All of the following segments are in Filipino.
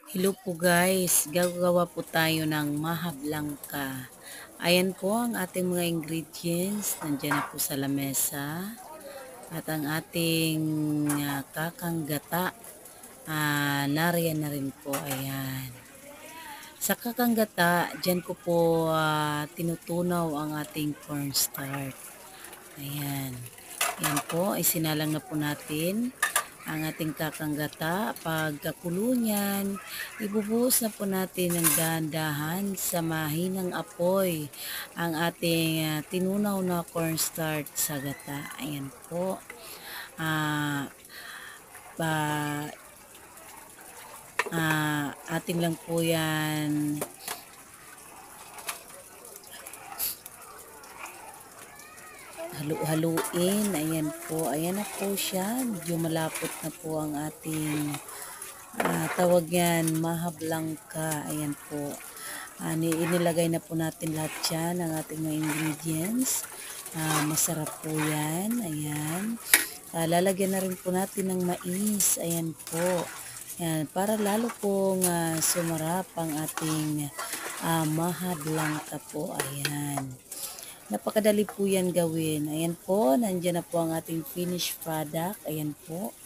Hello po guys, gagawa po tayo ng mahablangka. Ayan po ang ating mga ingredients, nandiyan na po sa lamesa. At ang ating kakang gata, nariyan na rin po, ayan. Sa kakang gata, dyan ko po tinutunaw ang ating cornstarch. Ayan. Ayan po, isinalang na po natin ang ating kakanggata. Pagkakulo niyan, ibubuhos na po natin ng dahan-dahan sa mahinang apoy ang ating tinunaw na cornstarch sa gata. Ayan po. Ating lang po yan halu-haluin. Ayan po. Ayan na po siya. Medyo malapot na po ang ating tawag yan, mahablangka. Ayan po. Inilagay na po natin lahat yan, ang ating mga ingredients. Masarap po yan. Ayan. Lalagyan na rin po natin ng mais. Ayan po. Ayan, para lalo pong sumarap ang ating mahablangka po. Ayan. Napakadali po yan gawin. Ayan po, nandiyan na po ang ating finished product. Ayan po.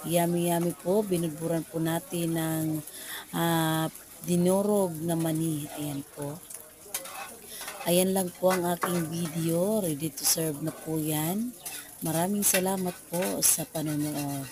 Yummy yummy po. Binudburan po natin ng dinurog na mani. Ayan po. Ayan lang po ang aking video. Ready to serve na po yan. Maraming salamat po sa panonood.